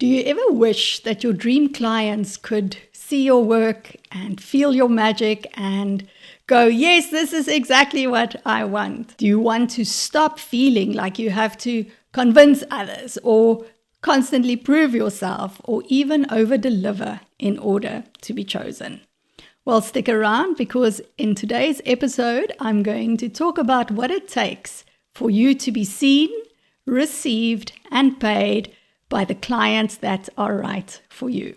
Do you ever wish that your dream clients could see your work and feel your magic and go, yes, this is exactly what I want? Do you want to stop feeling like you have to convince others or constantly prove yourself or even over-deliver in order to be chosen? Well, stick around because in today's episode, I'm going to talk about what it takes for you to be seen, received, and paid by the clients that are right for you.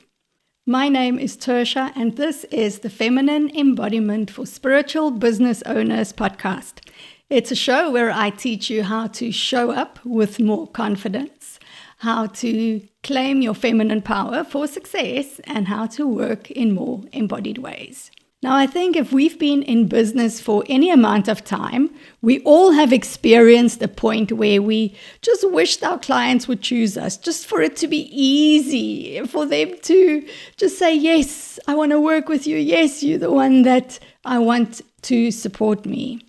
My name is Tertia, and this is the Feminine Embodiment for Spiritual Business Owners podcast. It's a show where I teach you how to show up with more confidence, how to claim your feminine power for success, and how to work in more embodied ways. Now, I think if we've been in business for any amount of time, we all have experienced a point where we just wished our clients would choose us, just for it to be easy, for them to just say, yes, I want to work with you. Yes, you're the one that I want to support me.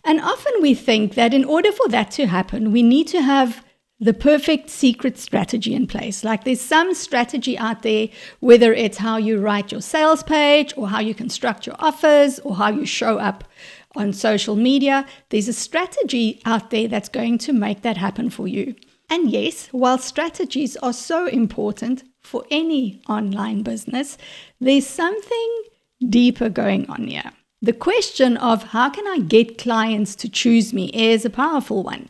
And often we think that in order for that to happen, we need to have the perfect secret strategy in place. Like there's some strategy out there, whether it's how you write your sales page or how you construct your offers or how you show up on social media. There's a strategy out there that's going to make that happen for you. And yes, while strategies are so important for any online business, there's something deeper going on here. The question of how can I get clients to choose me is a powerful one.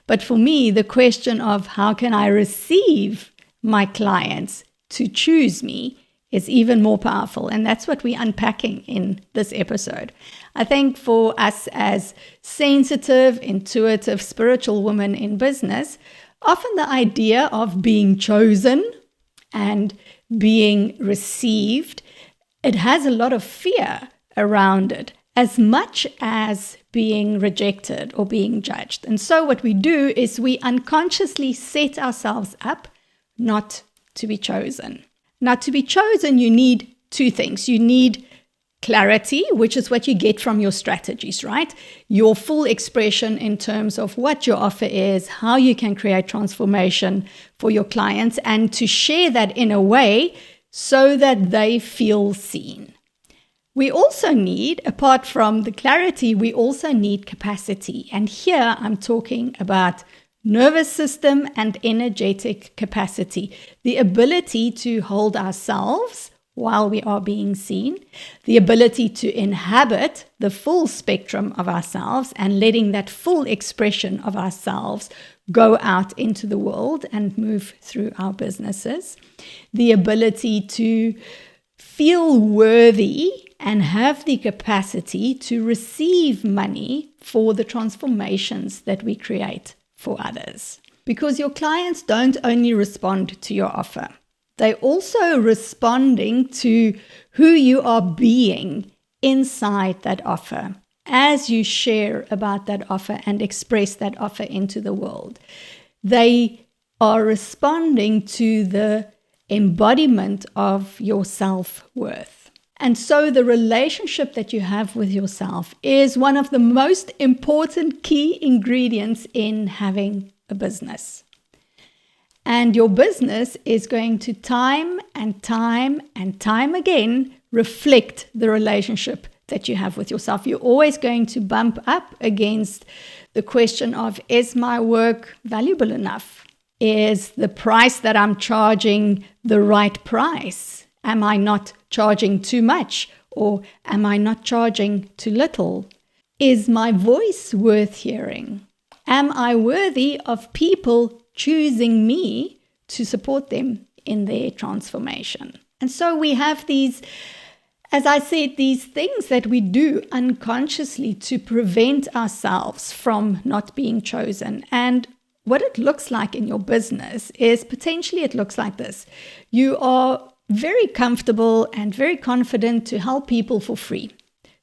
But for me, the question of how can I receive my clients to choose me is even more powerful. And that's what we're unpacking in this episode. I think for us as sensitive, intuitive, spiritual women in business, often the idea of being chosen and being received, it has a lot of fear around it, as much as being rejected or being judged. And so what we do is we unconsciously set ourselves up not to be chosen. Now, to be chosen, you need two things. You need clarity, which is what you get from your strategies, right? Your full expression in terms of what your offer is, how you can create transformation for your clients, and to share that in a way so that they feel seen. We also need, apart from the clarity, we also need capacity. And here I'm talking about nervous system and energetic capacity, the ability to hold ourselves while we are being seen, the ability to inhabit the full spectrum of ourselves and letting that full expression of ourselves go out into the world and move through our businesses, the ability to feel worthy and have the capacity to receive money for the transformations that we create for others. Because your clients don't only respond to your offer, they're also responding to who you are being inside that offer as you share about that offer and express that offer into the world. They are responding to the embodiment of your self-worth. And so the relationship that you have with yourself is one of the most important key ingredients in having a business. And your business is going to time and time again reflect the relationship that you have with yourself. You're always going to bump up against the question of, is my work valuable enough? Is the price that I'm charging the right price? Am I not charging too much, or am I not charging too little? Is my voice worth hearing? Am I worthy of people choosing me to support them in their transformation? And so we have these, as I said, these things that we do unconsciously to prevent ourselves from not being chosen. And what it looks like in your business is potentially it looks like this. You are very comfortable and very confident to help people for free.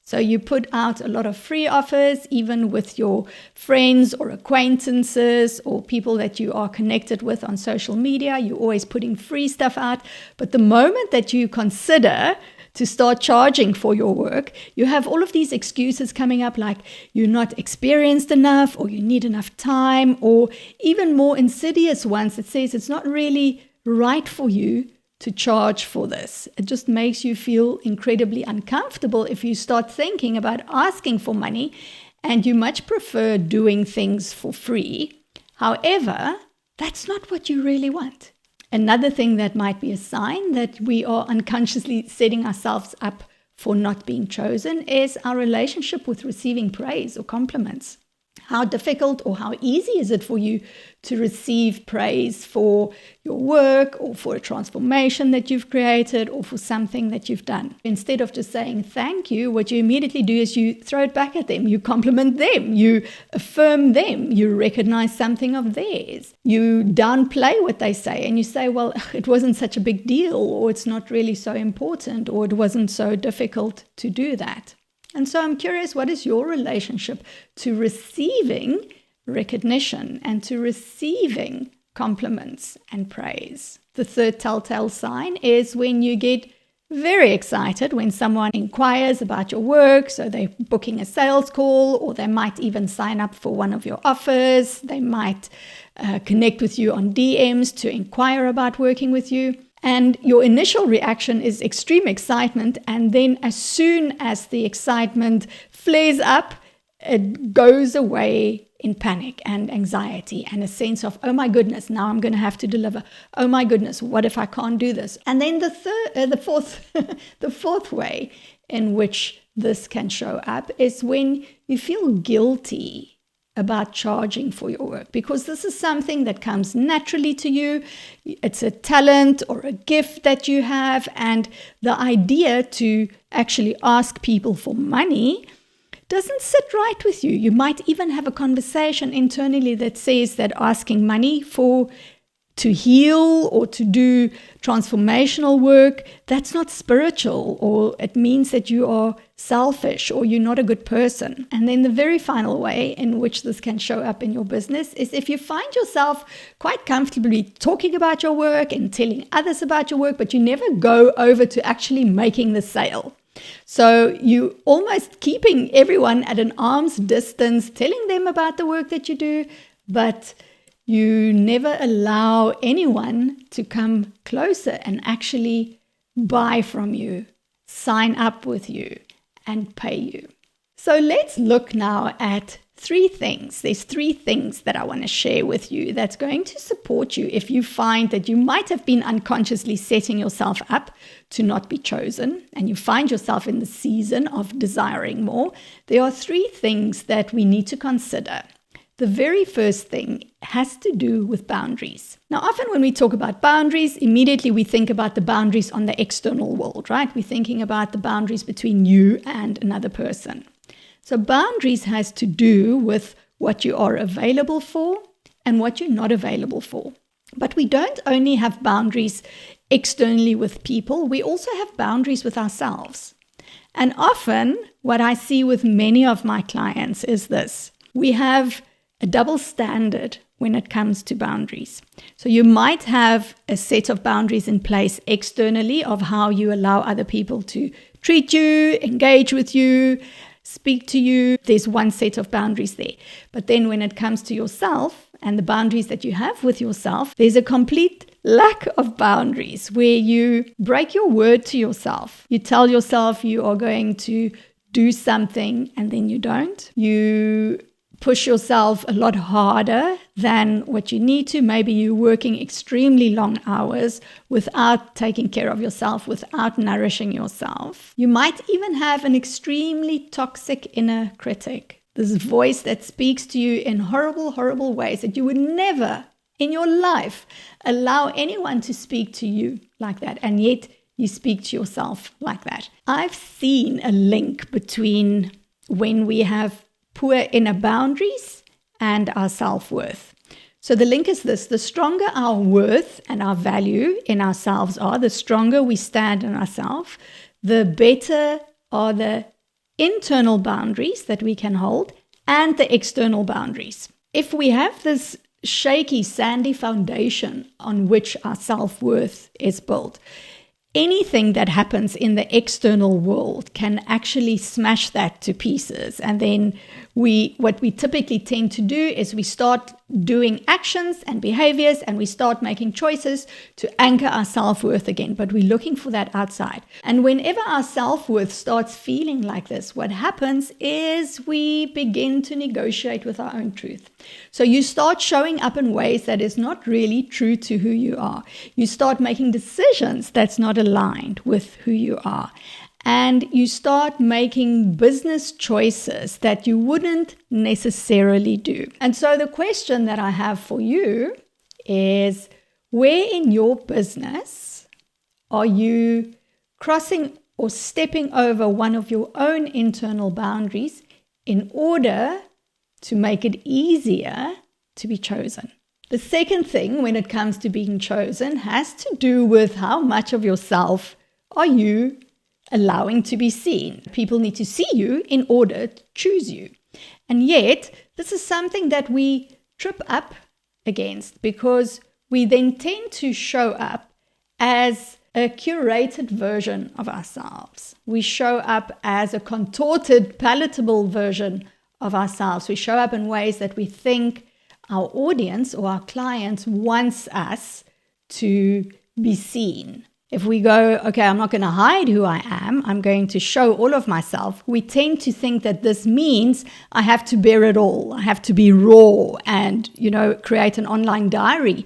So you put out a lot of free offers, even with your friends or acquaintances or people that you are connected with on social media. You're always putting free stuff out. But the moment that you consider to start charging for your work, you have all of these excuses coming up, like you're not experienced enough, or you need enough time, or even more insidious ones that says it's not really right for you to charge for this. It just makes you feel incredibly uncomfortable if you start thinking about asking for money and you much prefer doing things for free. However, that's not what you really want. Another thing that might be a sign that we are unconsciously setting ourselves up for not being chosen is our relationship with receiving praise or compliments. How difficult or how easy is it for you to receive praise for your work or for a transformation that you've created or for something that you've done? Instead of just saying thank you, what you immediately do is you throw it back at them. You compliment them. You affirm them. You recognize something of theirs. You downplay what they say and you say, well, it wasn't such a big deal, or it's not really so important, or it wasn't so difficult to do that. And so I'm curious, what is your relationship to receiving recognition and to receiving compliments and praise? The third telltale sign is when you get very excited when someone inquires about your work. So they're booking a sales call, or they might even sign up for one of your offers. They might connect with you on DMs to inquire about working with you. And your initial reaction is extreme excitement. And then as soon as the excitement flares up, it goes away in panic and anxiety and a sense of, oh my goodness, now I'm going to have to deliver. Oh my goodness, what if I can't do this? And then the fourth way in which this can show up is when you feel guilty about charging for your work, because this is something that comes naturally to you. It's a talent or a gift that you have, and the idea to actually ask people for money doesn't sit right with you. You might even have a conversation internally that says that asking money to heal or to do transformational work, that's not spiritual, or it means that you are selfish or you're not a good person. And then the very final way in which this can show up in your business is if you find yourself quite comfortably talking about your work and telling others about your work, but you never go over to actually making the sale. So you almost keeping everyone at an arm's distance, telling them about the work that you do, but you never allow anyone to come closer and actually buy from you, sign up with you, and pay you. So let's look now at three things. There's three things that I want to share with you that's going to support you if you find that you might have been unconsciously setting yourself up to not be chosen and you find yourself in the season of desiring more. There are three things that we need to consider. The very first thing has to do with boundaries. Now, often when we talk about boundaries, immediately we think about the boundaries on the external world, right? We're thinking about the boundaries between you and another person. So boundaries has to do with what you are available for and what you're not available for. But we don't only have boundaries externally with people, we also have boundaries with ourselves. And often what I see with many of my clients is this. We have a double standard when it comes to boundaries. So you might have a set of boundaries in place externally of how you allow other people to treat you, engage with you, speak to you. There's one set of boundaries there. But then when it comes to yourself and the boundaries that you have with yourself, there's a complete lack of boundaries where you break your word to yourself. You tell yourself you are going to do something and then you don't. You push yourself a lot harder than what you need to. Maybe you're working extremely long hours without taking care of yourself, without nourishing yourself. You might even have an extremely toxic inner critic, this voice that speaks to you in horrible, horrible ways that you would never in your life allow anyone to speak to you like that. And yet you speak to yourself like that. I've seen a link between when we have poor inner boundaries and our self-worth. So the link is this: the stronger our worth and our value in ourselves are, the stronger we stand in ourselves, the better are the internal boundaries that we can hold and the external boundaries. If we have this shaky, sandy foundation on which our self-worth is built, anything that happens in the external world can actually smash that to pieces. And then what we typically tend to do is we start doing actions and behaviors, and we start making choices to anchor our self-worth again. But we're looking for that outside. And whenever our self-worth starts feeling like this, what happens is we begin to negotiate with our own truth. So you start showing up in ways that is not really true to who you are. You start making decisions that's not aligned with who you are. And you start making business choices that you wouldn't necessarily do. And so the question that I have for you is, where in your business are you crossing or stepping over one of your own internal boundaries in order to make it easier to be chosen? The second thing when it comes to being chosen has to do with how much of yourself are you allowing to be seen. People need to see you in order to choose you. And yet, this is something that we trip up against because we then tend to show up as a curated version of ourselves. We show up as a contorted, palatable version of ourselves. We show up in ways that we think our audience or our clients wants us to be seen. If we go, okay, I'm not going to hide who I am, I'm going to show all of myself, we tend to think that this means I have to bear it all. I have to be raw and, create an online diary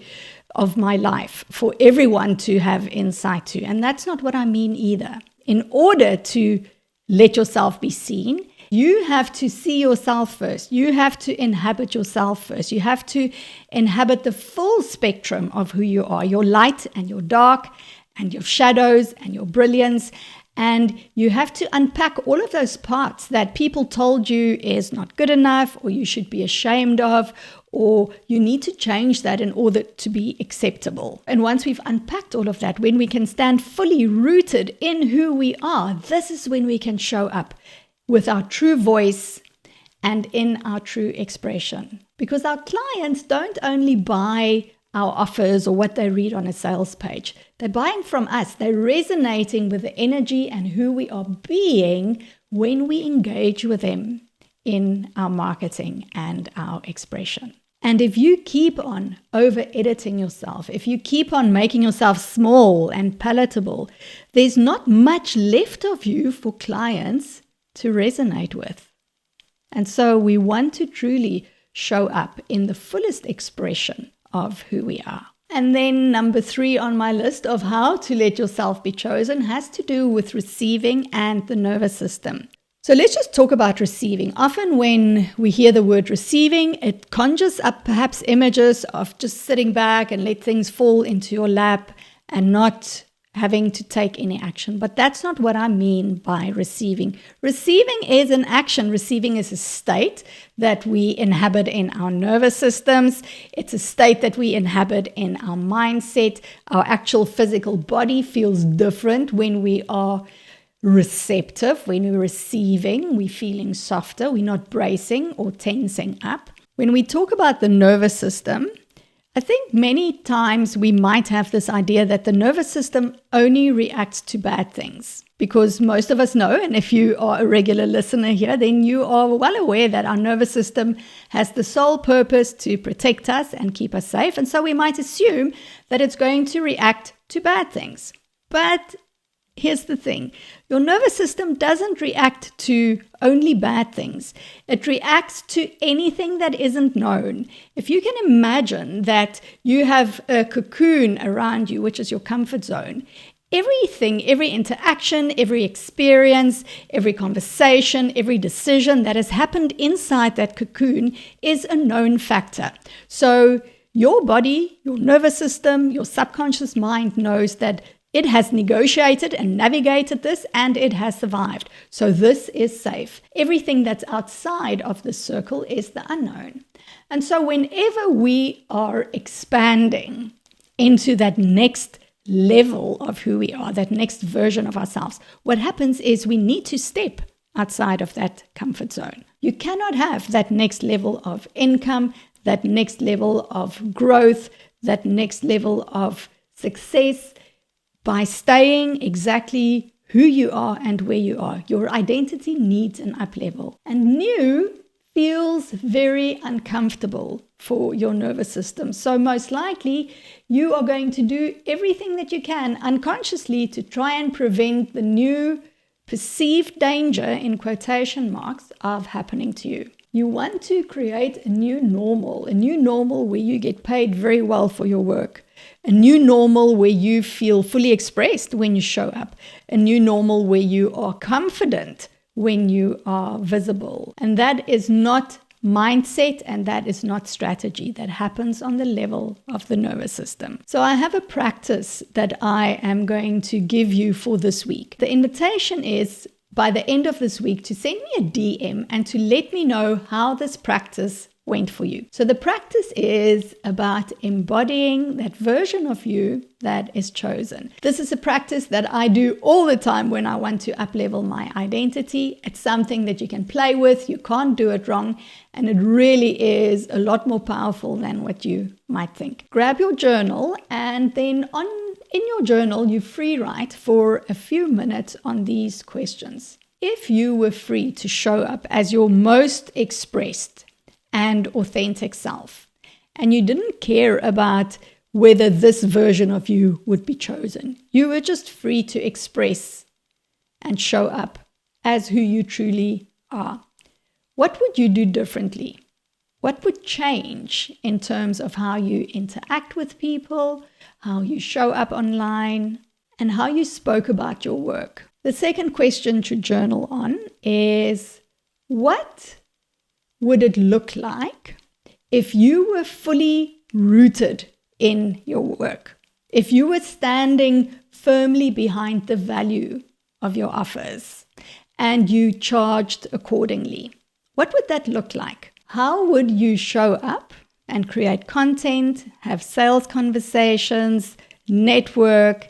of my life for everyone to have insight to. And that's not what I mean either. In order to let yourself be seen, you have to see yourself first. You have to inhabit yourself first. You have to inhabit the full spectrum of who you are, your light and your dark, and your shadows and your brilliance. And you have to unpack all of those parts that people told you is not good enough, or you should be ashamed of, or you need to change that in order to be acceptable. And once we've unpacked all of that, when we can stand fully rooted in who we are, this is when we can show up with our true voice and in our true expression. Because our clients don't only buy our offers or what they read on a sales page. They're buying from us. They're resonating with the energy and who we are being when we engage with them in our marketing and our expression. And if you keep on over-editing yourself, if you keep on making yourself small and palatable, there's not much left of you for clients to resonate with. And so we want to truly show up in the fullest expression of who we are. And then number 3 on my list of how to let yourself be chosen has to do with receiving and the nervous system. So let's just talk about receiving. Often when we hear the word receiving, it conjures up perhaps images of just sitting back and let things fall into your lap and not having to take any action. But that's not what I mean by receiving. Receiving is an action. Receiving is a state that we inhabit in our nervous systems. It's a state that we inhabit in our mindset. Our actual physical body feels different when we are receptive. When we're receiving, we're feeling softer. We're not bracing or tensing up. When we talk about the nervous system, I think many times we might have this idea that the nervous system only reacts to bad things, because most of us know, and if you are a regular listener here, then you are well aware that our nervous system has the sole purpose to protect us and keep us safe. And so we might assume that it's going to react to bad things. But here's the thing. Your nervous system doesn't react to only bad things. It reacts to anything that isn't known. If you can imagine that you have a cocoon around you, which is your comfort zone, everything, every interaction, every experience, every conversation, every decision that has happened inside that cocoon is a known factor. So your body, your nervous system, your subconscious mind knows that it has negotiated and navigated this, and it has survived. So this is safe. Everything that's outside of the circle is the unknown. And so whenever we are expanding into that next level of who we are, that next version of ourselves, what happens is we need to step outside of that comfort zone. You cannot have that next level of income, that next level of growth, that next level of success by staying exactly who you are and where you are. Your identity needs an up level. And new feels very uncomfortable for your nervous system. So most likely you are going to do everything that you can unconsciously to try and prevent the new perceived danger, in quotation marks, of happening to you. You want to create a new normal where you get paid very well for your work, a new normal where you feel fully expressed when you show up, a new normal where you are confident when you are visible. And that is not mindset, and that is not strategy. That happens on the level of the nervous system. So I have a practice that I am going to give you for this week. The invitation is, by the end of this week, to send me a DM and to let me know how this practice went for you. So the practice is about embodying that version of you that is chosen. This is a practice that I do all the time when I want to up-level my identity. It's something that you can play with. You can't do it wrong. And it really is a lot more powerful than what you might think. Grab your journal, and then in your journal, you free write for a few minutes on these questions. If you were free to show up as your most expressed and authentic self, and you didn't care about whether this version of you would be chosen, you were just free to express and show up as who you truly are, what would you do differently? What would change in terms of how you interact with people, how you show up online, and how you spoke about your work? The second question to journal on is, what would it look like if you were fully rooted in your work? If you were standing firmly behind the value of your offers and you charged accordingly? What would that look like? How would you show up and create content, have sales conversations, network,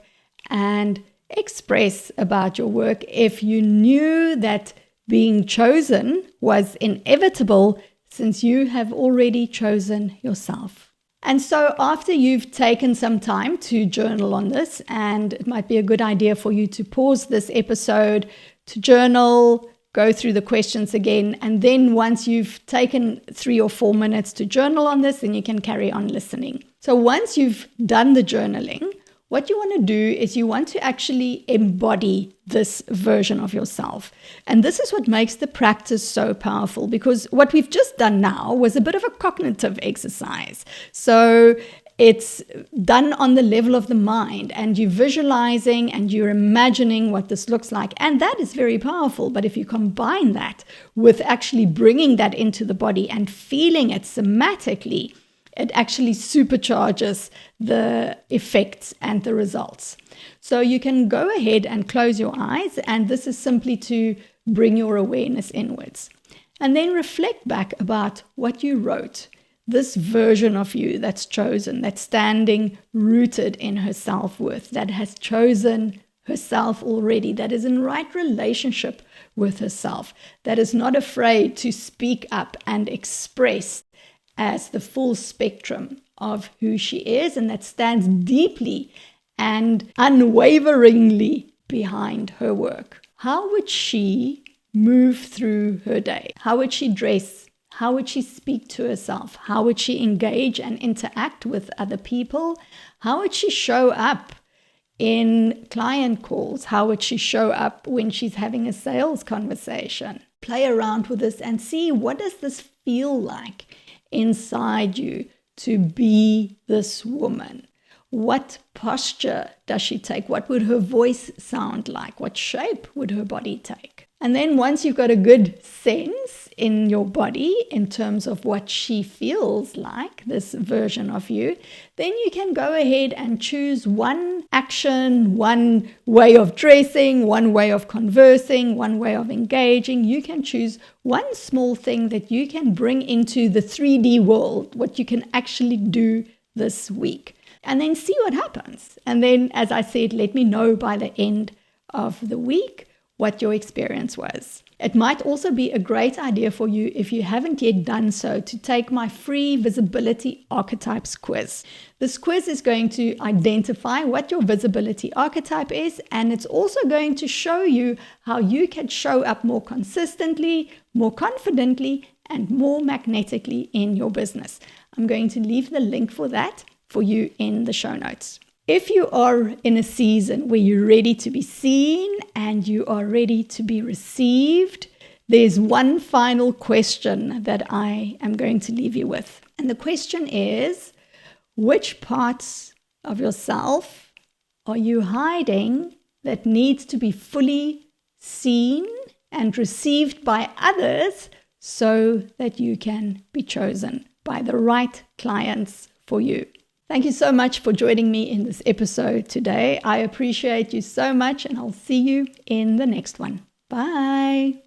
and express about your work if you knew that being chosen was inevitable, since you have already chosen yourself? And so after you've taken some time to journal on this, and it might be a good idea for you to pause this episode to journal, go through the questions again, and then once you've taken 3 or 4 minutes to journal on this, then you can carry on listening. So once you've done the journaling, what you want to do is you want to actually embody this version of yourself. And this is what makes the practice so powerful, because what we've just done now was a bit of a cognitive exercise. So it's done on the level of the mind, and you're visualizing and you're imagining what this looks like. And that is very powerful. But if you combine that with actually bringing that into the body and feeling it somatically, it actually supercharges the effects and the results. So you can go ahead and close your eyes, and this is simply to bring your awareness inwards. And then reflect back about what you wrote. This version of you that's chosen, that's standing rooted in her self-worth, that has chosen herself already, that is in right relationship with herself, that is not afraid to speak up and express as the full spectrum of who she is, and that stands deeply and unwaveringly behind her work. How would she move through her day? How would she dress? How would she speak to herself? How would she engage and interact with other people? How would she show up in client calls? How would she show up when she's having a sales conversation? Play around with this and see, what does this feel like inside you to be this woman? What posture does she take? What would her voice sound like? What shape would her body take? And then once you've got a good sense in your body in terms of what she feels like, this version of you, then you can go ahead and choose one action, one way of dressing, one way of conversing, one way of engaging. You can choose one small thing that you can bring into the 3D world, what you can actually do this week, and then see what happens. And then, as I said, let me know by the end of the week what your experience was. It might also be a great idea for you, if you haven't yet done so, to take my free visibility archetypes quiz. This quiz is going to identify what your visibility archetype is, and it's also going to show you how you can show up more consistently, more confidently, and more magnetically in your business. I'm going to leave the link for that for you in the show notes. If you are in a season where you're ready to be seen and you are ready to be received, there's one final question that I am going to leave you with. And the question is, which parts of yourself are you hiding that needs to be fully seen and received by others so that you can be chosen by the right clients for you? Thank you so much for joining me in this episode today. I appreciate you so much, and I'll see you in the next one. Bye.